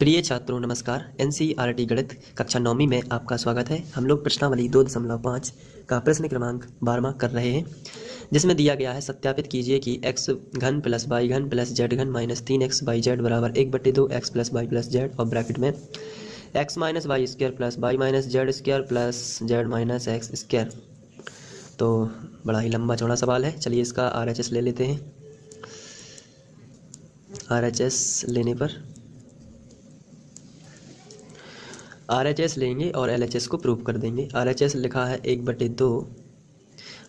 प्रिय छात्रों नमस्कार। एनसीईआरटी गणित कक्षा 9वीं में आपका स्वागत है। हम लोग प्रश्नावली 2.5 का प्रश्न क्रमांक 12वां कर रहे हैं, जिसमें दिया गया है सत्यापित कीजिए कि x घन प्लस वाई घन प्लस जेड घन माइनस 3x बाई जेड बराबर 1/2 x plus Y plus Z और ब्रैकेट में x minus Y square plus Y minus Z square plus Z minus X square. तो बड़ा ही लंबा चौड़ा सवाल है। चलिए इसका RHS ले लेते हैं। RHS लेने पर RHS लेंगे और LHS को प्रूव कर देंगे। RHS लिखा है 1/2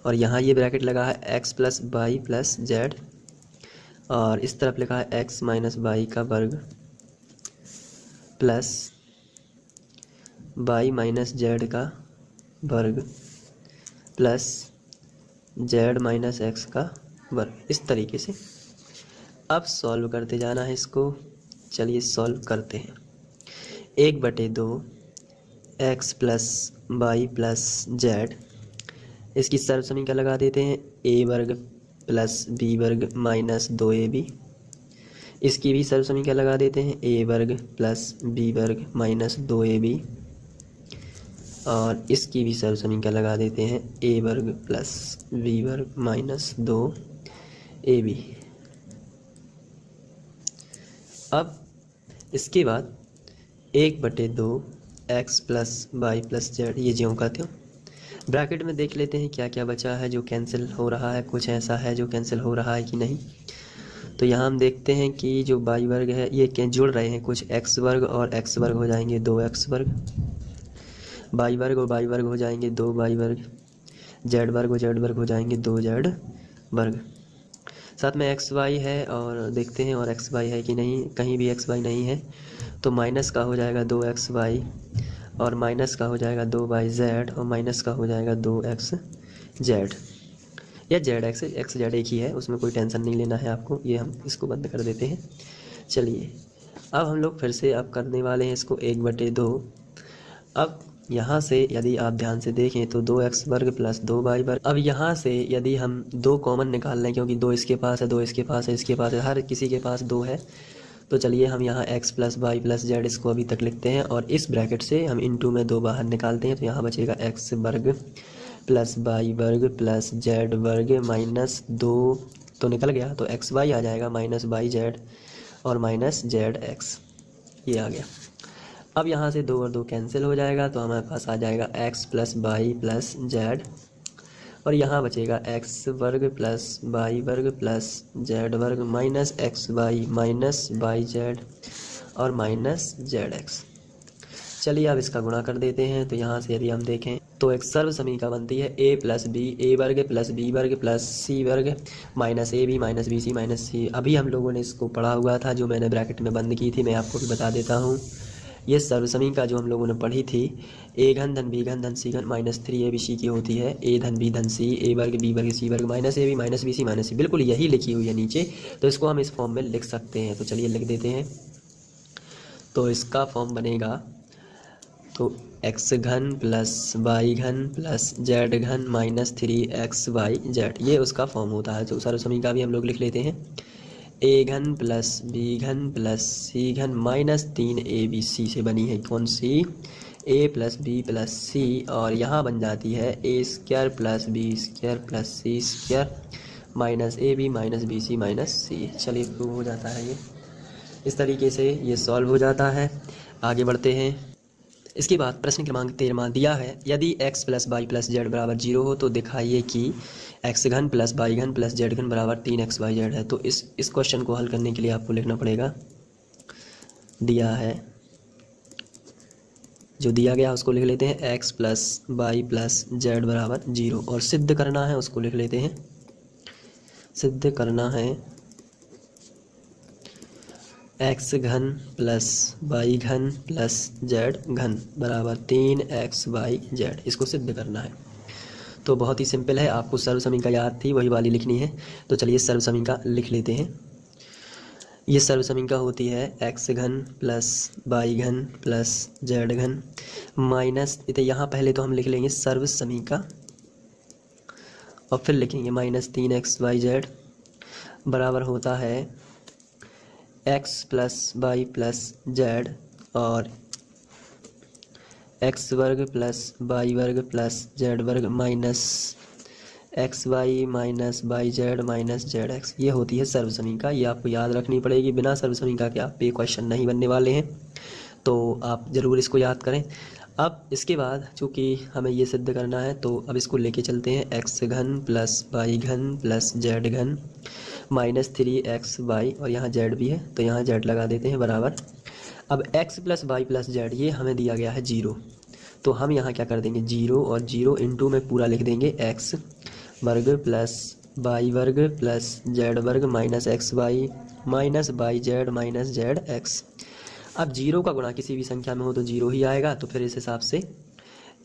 और यहाँ ये ब्रैकेट लगा है x plus Y plus Z और इस तरफ लिखा है x माइनस वाई का वर्ग प्लस वाई माइनस जेड का वर्ग प्लस जेड माइनस एक्स का वर्ग। इस तरीके से अब सॉल्व करते जाना है इसको। चलिए सॉल्व करते हैं। 1/2 x plus Y plus Z, इसकी सर्व समीकरण लगा देते हैं a वर्ग प्लस b वर्ग माइनस 2ab। इसकी भी सर्व समीकरण लगा देते हैं a वर्ग प्लस b वर्ग माइनस 2ab और इसकी भी सर्व समीकरण लगा देते हैं a वर्ग प्लस b वर्ग माइनस 2ab। अब इसके बाद 1/2 x plus Y plus Z, ये ज्यों का त्यों। ब्रैकेट में देख लेते हैं क्या क्या बचा है जो कैंसिल हो रहा है, कुछ ऐसा है जो कैंसिल हो रहा है कि नहीं। तो यहाँ हम देखते हैं कि जो वाई वर्ग है ये क्या जुड़ रहे हैं, कुछ x वर्ग और x वर्ग हो जाएंगे 2x वर्ग, वाई वर्ग और वाई वर्ग हो जाएंगे 2 वाई वर्ग, जेड वर्ग और जेड वर्ग हो जाएंगे 2 जेड वर्ग। साथ में एक्स वाई है और देखते हैं और एक्स वाई है कि नहीं। कहीं भी एक्स वाई नहीं है तो माइनस का हो जाएगा 2x वाई और माइनस का हो जाएगा 2y जेड और माइनस का हो जाएगा 2x जेड या जेड एक्स जेड एक ही है, उसमें कोई टेंशन नहीं लेना है आपको। ये हम इसको बंद कर देते हैं। चलिए अब हम लोग फिर से अब करने वाले हैं इसको 1/2। अब यहाँ से यदि आप ध्यान से देखें तो 2x वर्ग प्लस 2y वर्ग। अब यहाँ से यदि हम 2 कॉमन निकाल लें, क्योंकि 2 इसके पास है, 2 इसके पास है, इसके पास है, हर किसी के पास 2 है। तो चलिए हम यहाँ x plus Y plus Z इसको अभी तक लिखते हैं और इस ब्रैकेट से हम इनटू में 2 बाहर निकालते हैं। तो यहाँ बचेगा x वर्ग प्लस वाई वर्ग प्लस जेड वर्ग माइनस 2 तो निकल गया, तो एक्स वाई आ जाएगा माइनस वाई जेड और माइनस जेड एक्स, ये आ गया। अब यहाँ से 2 और 2 कैंसिल हो जाएगा तो हमारे पास आ जाएगा x plus Y plus Z और यहाँ बचेगा x वर्ग प्लस वाई वर्ग प्लस जेड वर्ग माइनस एक्स वाई जेड और माइनस जेड एक्स। चलिए अब इसका गुणा कर देते हैं। तो यहाँ से यदि हम देखें तो एक सर्व समीकरण बनती है a प्लस बी ए वर्ग प्लस बी वर्ग प्लस सी वर्ग minus A B minus B C minus C. अभी हम लोगों ने इसको पढ़ा हुआ था, जो मैंने ब्रैकेट में बंद की थी, मैं आपको भी बता देता हूँ। ये सर्व समीकरण जो हम लोगों ने पढ़ी थी a घन धन b घन धन c घन माइनस 3ab की होती है। a धन b धन c a वर्ग b वर्ग c वर्ग minus A B minus B C minus C, बिल्कुल यही लिखी हुई है नीचे। तो इसको हम इस फॉर्म में लिख सकते हैं। तो चलिए लिख देते हैं। तो इसका फॉर्म बनेगा तो x घन प्लस वाई घन प्लस जेड घन माइनस 3xy जेड, ये उसका फॉर्म होता है। तो सर्व समीकरण भी हम लोग लिख लेते हैं a घन प्लस b घन प्लस c घन माइनस 3abc से बनी है कौन सी, a plus b plus c और यहाँ बन जाती है a square plus b square plus c square minus A B minus B C minus C. चलिए प्रूव हो जाता है ये। इस तरीके से ये सॉल्व हो जाता है। आगे बढ़ते हैं। इसके बाद प्रश्न क्रमांक 13वां दिया है यदि x plus Y plus Z बराबर 0 हो तो दिखाइए कि x घन प्लस वाई घन प्लस जेड घन बराबर 3x वाई जेड है। तो इस क्वेश्चन को हल करने के लिए आपको लिखना पड़ेगा, दिया है जो दिया गया उसको लिख लेते हैं x plus Y plus Z बराबर 0 और सिद्ध करना है उसको लिख लेते हैं। सिद्ध करना है x घन प्लस वाई घन प्लस जेड घन बराबर 3x वाई जेड, इसको सिद्ध करना है। तो बहुत ही सिंपल है, आपको सर्व समीकरण याद थी वही वाली लिखनी है। तो चलिए सर्व समीकरण लिख लेते हैं। ये सर्व समीकरण होती है x घन प्लस वाई घन प्लस जेड घन माइनस, तो यहाँ पहले तो हम लिख लेंगे सर्व समीकरण और फिर लिखेंगे माइनस 3x वाई जेड बराबर होता है X plus Y plus Z और एक्स वर्ग प्लस वाई वर्ग प्लस जेड वर्ग minus X Y minus Y Z minus Z X, ये होती है सर्व समीकरण। ये आपको याद रखनी पड़ेगी, बिना सर्व समीकरण के आप पे क्वेश्चन नहीं बनने वाले हैं, तो आप ज़रूर इसको याद करें। अब इसके बाद चूँकि हमें ये सिद्ध करना है तो अब इसको लेके चलते हैं। एक्स घन प्लस वाई घन प्लस जेड घन माइनस 3xy, और यहाँ जेड भी है तो यहाँ जेड लगा देते हैं बराबर। अब x plus Y plus Z ये हमें दिया गया है 0, तो हम यहाँ क्या कर देंगे 0 और 0 इंटू में पूरा लिख देंगे x वर्ग प्लस वाई वर्ग प्लस जेड वर्ग minus X Y minus Y Z minus Z X. अब 0 का गुणा किसी भी संख्या में हो तो 0 ही आएगा, तो फिर इस हिसाब से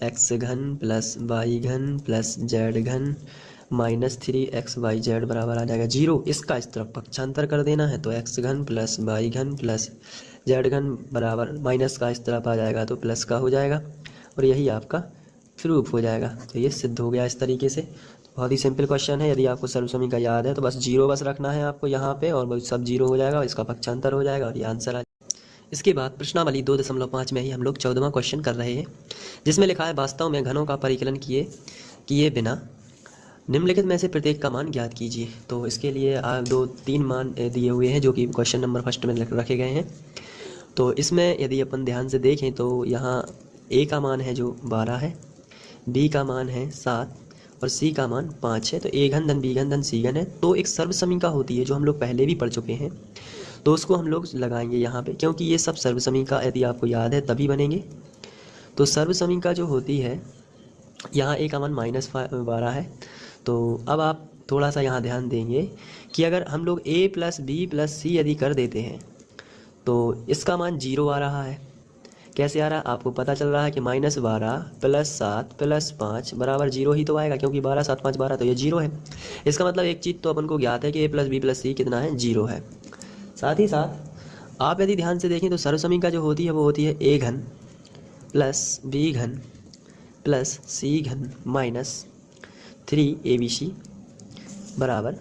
एक्स घन प्लस वाई घन प्लस जेड घन माइनस 3xyz बराबर आ जाएगा 0। इसका इस तरफ पक्षांतर कर देना है तो एक्स घन प्लस वाई घन प्लस जेड घन बराबर माइनस का इस तरफ आ जाएगा तो प्लस का हो जाएगा, और यही आपका प्रूफ हो जाएगा। तो ये सिद्ध हो गया इस तरीके से। बहुत ही सिंपल क्वेश्चन है, यदि आपको सर्व समीकरण याद है तो बस 0 बस रखना है आपको यहाँ पे, और सब 0 हो जाएगा, इसका पक्षांतर हो जाएगा और ये आंसर आ जाएगा। इसके बाद प्रश्नावली 2.5 में ही हम लोग 14वां क्वेश्चन कर रहे हैं, जिसमें लिखा है वास्तव में घनों का परिकलन किए बिना निम्नलिखित में से प्रत्येक का मान ज्ञात कीजिए। तो इसके लिए 2-3 मान दिए हुए हैं जो कि क्वेश्चन नंबर फर्स्ट में रखे गए हैं। तो इसमें यदि अपन ध्यान से देखें तो यहाँ ए का मान है जो 12 है, बी का मान है 7 और सी का मान 5 है। तो ए घन धन बी घन धन सी घन है, तो एक सर्व समीकरण होती है जो हम लोग पहले भी पढ़ चुके हैं, तो उसको हम लोग लगाएंगे यहाँ पे, क्योंकि ये सब सर्व समीकरण यदि आपको याद है तभी बनेंगे। तो सर्व समीकरण जो होती है यहाँ ए का मान -12 है। तो अब आप थोड़ा सा यहाँ ध्यान देंगे कि अगर हम लोग a प्लस बी प्लस सी यदि कर देते हैं तो इसका मान 0 आ रहा है। कैसे आ रहा है आपको पता चल रहा है कि -12 प्लस 7 प्लस 5 बराबर 0 ही तो आएगा, क्योंकि 12 7 5 12 तो ये 0 है। इसका मतलब एक चीज़ तो अपन को ज्ञात है कि a प्लस बी प्लस सी कितना है 0 है। साथ ही साथ आप यदि ध्यान से देखें तो सर्व समीकरण जो होती है वो होती है a घन प्लस बी घन प्लस सी घन माइनस 3abc बराबर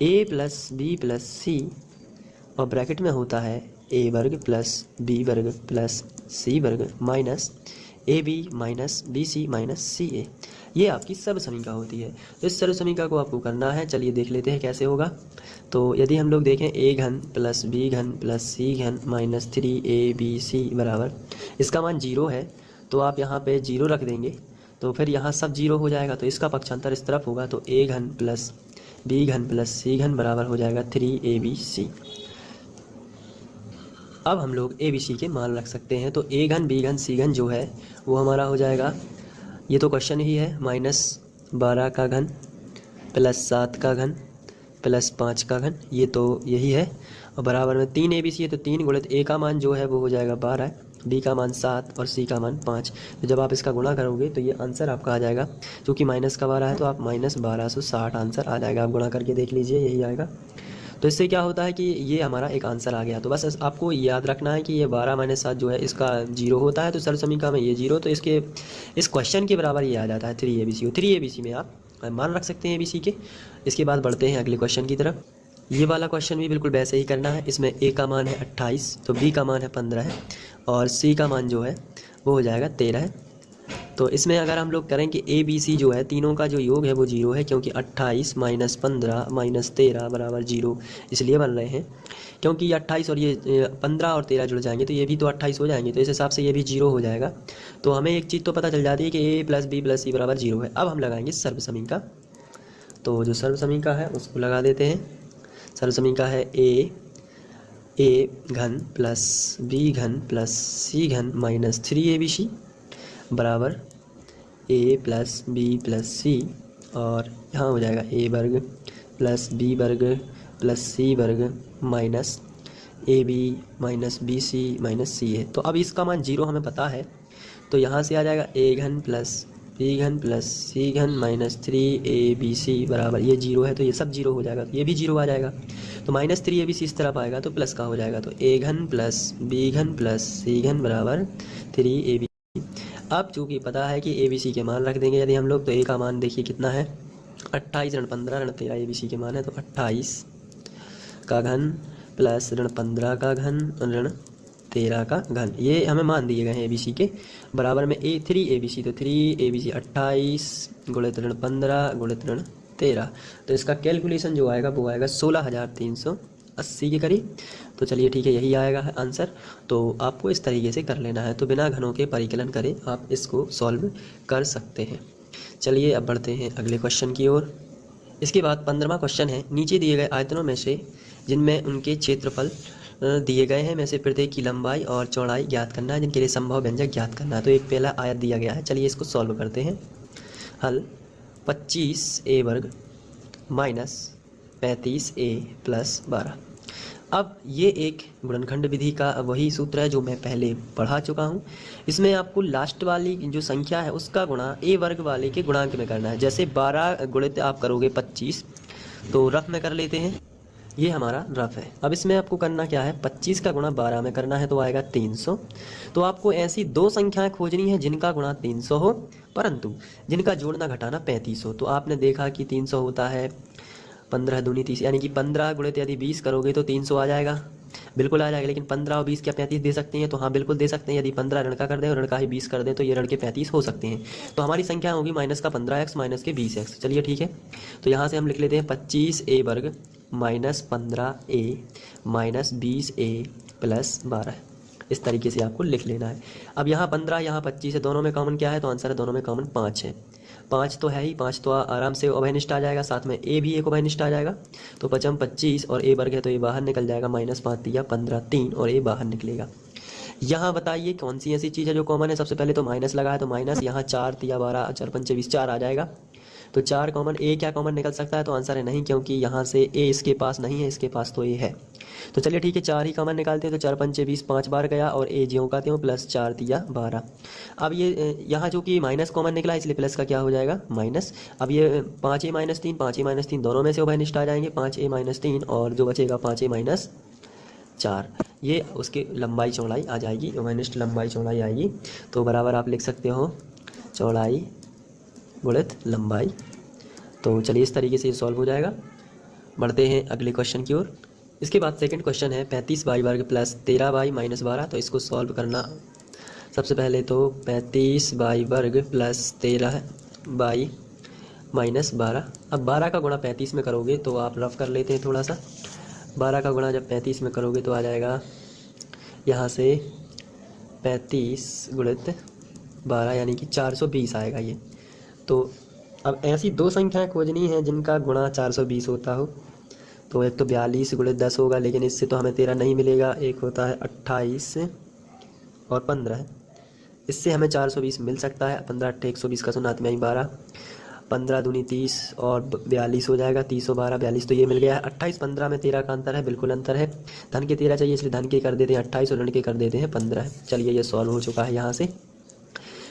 a plus B plus C, और ब्रैकेट में होता है a वर्ग प्लस बी वर्ग प्लस सी वर्ग minus ab minus B C minus C A. ये आपकी सर्व समीकरण होती है। तो इस सर्व समीकरण को आपको करना है, चलिए देख लेते हैं कैसे होगा। तो यदि हम लोग देखें a घन प्लस बी घन प्लस सी घन माइनस 3abc बराबर, इसका मान 0 है तो आप यहाँ पे 0 रख देंगे, तो फिर यहाँ सब 0 हो जाएगा, तो इसका पक्षांतर इस तरफ होगा, तो a घन प्लस बी घन प्लस सी घन बराबर हो जाएगा 3abc। अब हम लोग abc के मान रख सकते हैं। तो a घन बी घन सी घन जो है वो हमारा हो जाएगा, ये तो क्वेश्चन ही है, -12 का घन प्लस 7 का घन प्लस 5 का घन, ये तो यही है, और बराबर में 3abc है तो 3 गुणित a का मान जो है वो हो जाएगा 12, बी का मान 7 और सी का मान 5। तो जब आप इसका गुणा करोगे तो ये आंसर आपका आ जाएगा, क्योंकि माइनस का 12 है तो आप -1260 आंसर आ जाएगा। आप गुणा करके देख लीजिए, यही आएगा। तो इससे क्या होता है कि ये हमारा एक आंसर आ गया। तो बस आपको याद रखना है कि ये 12 - 7 जो है इसका 0 होता है, तो सर्व समीकरण में ये 0, तो इस क्वेश्चन के बराबर ये आ जाता है 3abc। 3abc में आप मान रख सकते हैं abc के। इसके बाद बढ़ते हैं अगले क्वेश्चन की तरफ। ये वाला क्वेश्चन भी बिल्कुल वैसे ही करना है। इसमें a का मान है 28, तो b का मान है 15 है, और c का मान जो है वो हो जाएगा 13 है। तो इसमें अगर हम लोग करें कि a b c जो है तीनों का जो योग है वो 0 है, क्योंकि 28 - 15 - 13 बराबर 0 इसलिए बन रहे हैं क्योंकि ये 28 और ये 15 और 13 जुड़ जाएंगे तो ये भी तो 28 हो जाएंगे, तो इस हिसाब से ये भी 0 हो जाएगा। तो हमें एक चीज़ तो पता चल जाती है कि a प्लस बी प्लस सी बराबर 0 है। अब हम लगाएंगे सर्व समीकरण। तो जो सर्व समीकरण है उसको लगा देते हैं। सर्व समीकरण है a घन प्लस बी घन प्लस सी घन माइनस 3abc बराबर a plus B plus C, और यहाँ हो जाएगा a वर्ग प्लस बी वर्ग प्लस सी वर्ग minus ab minus B C minus C है। तो अब इसका मान 0 हमें पता है, तो यहाँ से आ जाएगा a घन प्लस बी घन प्लस सी घन माइनस 3abc बराबर, ये 0 है तो ये सब 0 हो जाएगा, तो ये भी 0 आ जाएगा। तो माइनस 3abc इस तरफ आएगा तो प्लस का हो जाएगा, तो a घन प्लस बी घन प्लस सी घन बराबर 3abc। अब चूँकि पता है कि abc के मान रख देंगे यदि हम लोग, तो a का मान देखिए कितना है 28 × 15 × 13 abc के मान है, तो 28 का घन प्लस ऋण 15 का घन ऋण 13 का घन, ये हमें मान दिए गए हैं ABC के। बराबर में 3 ABC, तो 3 ABC 28 गुणित ऋण 15 गुणित ऋण 13। तो इसका कैलकुलेशन जो आएगा वो आएगा 16,380 के करीब। तो चलिए ठीक है, यही आएगा है आंसर। तो आपको इस तरीके से कर लेना है, तो बिना घनों के परिकलन करे आप इसको सॉल्व कर सकते हैं। चलिए अब बढ़ते हैं अगले क्वेश्चन की ओर। इसके बाद 15वां क्वेश्चन है, नीचे दिए गए आयतनों में से जिनमें उनके क्षेत्रफल दिए गए हैं में से प्रत्येक की लंबाई और चौड़ाई ज्ञात करना है, जिनके लिए संभव व्यंजक ज्ञात करना है। तो एक पहला आयत दिया गया है, चलिए इसको सॉल्व करते हैं। हल 25a वर्ग माइनस 35a प्लस 12। अब ये एक गुणनखंड विधि का वही सूत्र है जो मैं पहले पढ़ा चुका हूँ। इसमें आपको लास्ट वाली जो संख्या है उसका गुणा a वर्ग वाले के गुणांक में करना है। जैसे 12 गुणित आप करोगे 25, तो रफ में कर लेते हैं, ये हमारा रफ है। अब इसमें आपको करना क्या है, 25 का गुणा 12 में करना है, तो आएगा 300। तो आपको ऐसी दो संख्याएं खोजनी है जिनका गुणा 300 हो, परंतु जिनका जोड़ना घटाना 35 हो। तो आपने देखा कि 300 होता है 15 दूनी 30, यानी कि 15 गुणित यदि 20 करोगे तो 300 आ जाएगा, बिल्कुल आ जाएगा। लेकिन 15 और 20 क्या 35 दे सकते हैं? तो हाँ बिल्कुल दे सकते हैं। यदि 15 ऋण का कर दें और ऋण का ही 20 कर दें तो ये ऋण के 35 हो सकते हैं। तो हमारी संख्या होगी माइनस का 15x माइनस के 20x। चलिए ठीक है, तो यहाँ से हम लिख लेते हैं 25a वर्ग minus 15a minus 20a plus 12। इस तरीके से आपको लिख लेना है। अब यहाँ 15 यहाँ 25 है, दोनों में कॉमन क्या है? तो आंसर है दोनों में कॉमन 5 है। 5 तो है ही, 5 तो आराम से उभयनिष्ठ आ जाएगा, साथ में a भी एक उभयनिष्ठ आ जाएगा। तो 5 25 और a वर्ग है तो ये बाहर निकल जाएगा, माइनस 5 दिया 15 3 और a बाहर निकलेगा। यहाँ बताइए कौन सी ऐसी चीज़ है जो कॉमन है? सबसे पहले तो माइनस लगा है, तो माइनस यहाँ 4 तिया 12 4 5 20 4 आ जाएगा। तो 4 कॉमन, ए क्या कॉमन निकल सकता है? तो आंसर है नहीं, क्योंकि यहाँ से ए इसके पास नहीं है, इसके पास तो ए है। तो चलिए ठीक है, 4 ही कॉमन निकालते हैं। तो 4 5 20 5 बार गया और ए ज्यों का त्यों प्लस 4 तिया 12। अब ये यहाँ जो कि माइनस कॉमन निकला इसलिए प्लस का क्या हो जाएगा? माइनस। अब ये 5a माइनस 3 5a माइनस 3 दोनों में से उभयनिष्ठ आ जाएंगे, 5a माइनस 3 और जो बचेगा 5a माइनस 4, ये उसकी लंबाई चौड़ाई आ जाएगी, उभयनिष्ठ लंबाई चौड़ाई आएगी। तो बराबर आप लिख सकते हो चौड़ाई गुणित लंबाई। तो चलिए इस तरीके से ये सॉल्व हो जाएगा। बढ़ते हैं अगले क्वेश्चन की ओर। इसके बाद सेकंड क्वेश्चन है 35y वर्ग प्लस 13y माइनस 12। तो इसको सॉल्व करना, सबसे पहले तो 35y वर्ग प्लस 13y माइनस 12। अब 12 का गुणा 35 में करोगे तो आप रफ कर लेते हैं थोड़ा सा। 12 का गुणा जब 35 में करोगे तो आ जाएगा यहाँ से 35 गुणित 12 यानी कि 420 आएगा ये। तो अब ऐसी दो संख्याएं खोजनी हैं जिनका गुणा 420 होता हो। तो एक तो 42 गुणित 10 होगा, लेकिन इससे तो हमें 13 नहीं मिलेगा। एक होता है 28 और 15, इससे हमें 420 मिल सकता है। 15 8 120 का सुनात में ही 12, 15 दूनी 30 और 42 हो जाएगा, 30 और 12 42, तो ये मिल गया है। 28 15 में 13 का अंतर है, बिल्कुल अंतर है। धन के 13 चाहिए इसलिए धन के कर देते हैं 28 और ऋण के कर देते हैं 15। चलिए ये सॉल्व हो चुका है यहाँ से।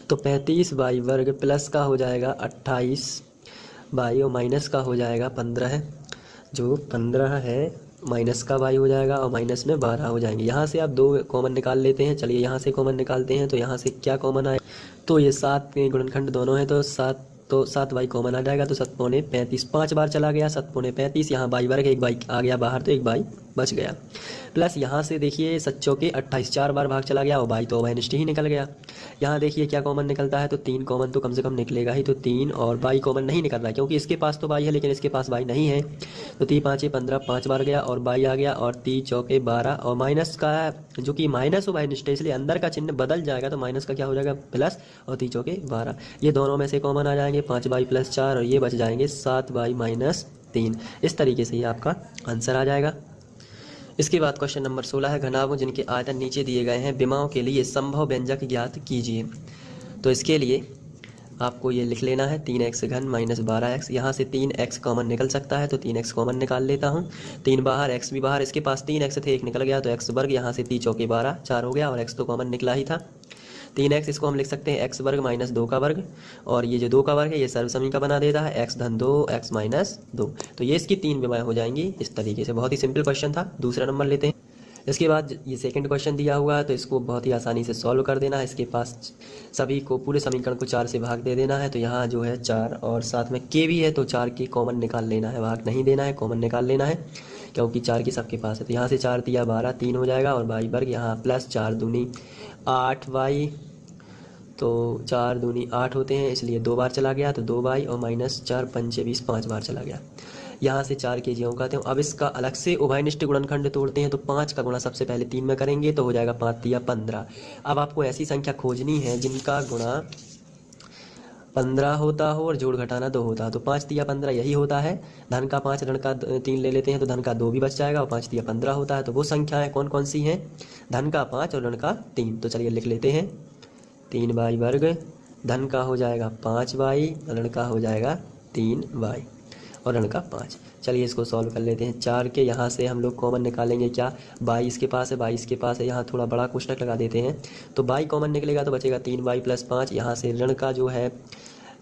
तो 35y वर्ग प्लस का हो जाएगा 28y और माइनस का हो जाएगा 15 है, जो 15 है माइनस का y हो जाएगा और माइनस में 12 हो जाएंगे। यहाँ से आप दो कॉमन निकाल लेते हैं। चलिए यहाँ से कॉमन निकालते हैं, तो यहाँ से क्या कॉमन आए? तो ये 7 के गुणनखंड दोनों हैं, तो 7y कॉमन आ जाएगा। तो 7 पौने 35 5 बार चला गया, 7 पौने 35। यहाँ y वर्ग एक y आ गया बाहर तो एक y बच गया। प्लस यहाँ से देखिए 7 चौके 28 4 बार भाग चला गया और y तो उभयनिष्ठ ही निकल गया। यहाँ देखिए क्या कॉमन निकलता है? तो 3 कॉमन तो कम से कम निकलेगा ही। तो 3 और y कॉमन नहीं निकल रहा है क्योंकि इसके पास तो y है लेकिन इसके पास y नहीं है। तो 3 5 15 5 बार गया और y आ गया और 3 चौके 12 और माइनस का जो कि माइनस उभयनिष्ठ है इसलिए अंदर का चिन्ह बदल जाएगा। तो माइनस का क्या हो जाएगा? प्लस और 3 चौके 12, ये दोनों में से कॉमन आ जाएंगे। 5y प्लस 4 और ये बच जाएंगे 7y माइनस 3। इस तरीके से ही आपका आंसर आ जाएगा। इसके बाद क्वेश्चन नंबर 16 है घनाभों जिनके आयतन नीचे दिए गए हैं विमाओं के लिए संभव व्यंजक ज्ञात कीजिए। तो इसके लिए आपको ये लिख लेना है 3x घन माइनस 12x। यहाँ से 3x कॉमन निकल सकता है तो 3x कॉमन निकाल लेता हूँ। 3 बाहर, x भी बाहर, इसके पास 3x थे, एक निकल गया तो x वर्ग, यहाँ से 3 चौके 12 4 हो गया और x तो कॉमन निकला ही था। 3x इसको हम लिख सकते हैं x वर्ग माइनस 2 का वर्ग, और ये जो 2 का वर्ग है ये सर्वसमी का बना देता है x धन 2 x माइनस 2। तो ये इसकी 3 विमाएँ हो जाएंगी। इस तरीके से बहुत ही सिंपल क्वेश्चन था। दूसरा नंबर लेते हैं। इसके बाद ये सेकंड क्वेश्चन दिया हुआ है तो इसको बहुत ही आसानी से सॉल्व कर देना है। इसके पास सभी को पूरे समीकरण को 4 से भाग दे देना है। तो यहाँ जो है 4 और साथ में k भी है तो 4 के कॉमन निकाल लेना है, भाग नहीं देना है, कॉमन निकाल लेना है। क्योंकि 4 की सबके पास है। तो यहाँ से 4 तिया 12, 3 हो जाएगा और वाई वर्ग यहाँ प्लस 4 दूनी 8 वाई, तो 4 दूनी 8 होते हैं, इसलिए 2 बार चला गया तो 2 वाई और माइनस 4 पंचे 20, 5 बार चला गया। यहाँ से 4 के ज्यों कहते हैं। अब इसका अलग से उभयनिष्ठ गुणनखंड तोड़ते हैं, तो 5 का गुणा सबसे पहले 3 में करेंगे तो हो जाएगा 5 तिया 15। अब आपको ऐसी संख्या खोजनी है जिनका गुणा 15 होता हो और जोड़ घटाना 2 होता है। तो 5 तिया 15 यही होता है। धन का 5 ऋण का 3 ले लेते हैं तो धन का 2 भी बच जाएगा और 5 तिया 15 होता है। तो वो संख्याएं कौन कौन सी हैं? धन का 5 और ऋण का 3। तो चलिए लिख लेते हैं 3 वाई वर्ग, धन का हो जाएगा 5 वाई, ऋण का हो जाएगा 3 वाई और ऋण का 5। चलिए इसको सॉल्व कर लेते हैं। 4 के यहाँ से हम लोग कॉमन निकालेंगे क्या? 22 के पास है, 22 के पास है, यहाँ थोड़ा बड़ा कोष्ठक लगा देते हैं। तो बाई कॉमन निकलेगा तो बचेगा 3 वाई प्लस 5। यहाँ से ऋण का जो है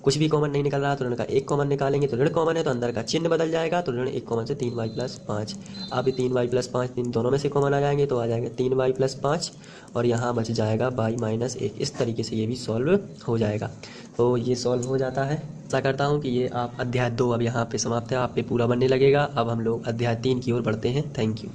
कुछ भी कॉमन नहीं निकल रहा तो ऋण का 1 कॉमन निकालेंगे, तो ऋण कॉमन है तो अंदर का चिन्ह बदल जाएगा, तो ऋण 1 कॉमन से 3 वाई प्लस 5। अब 3 वाई प्लस 5 तीन दोनों में से कॉमन आ जाएंगे तो आ जाएगा 3 वाई प्लस 5 और यहाँ बच जाएगा वाई माइनस 1। इस तरीके से ये भी सॉल्व हो जाएगा। तो ये सॉल्व हो जाता है। आशा करता हूँ कि ये आप अध्याय 2 अब यहाँ पे समाप्त है, आप पे पूरा बनने लगेगा। अब हम लोग अध्याय 3 की ओर बढ़ते हैं। Thank you.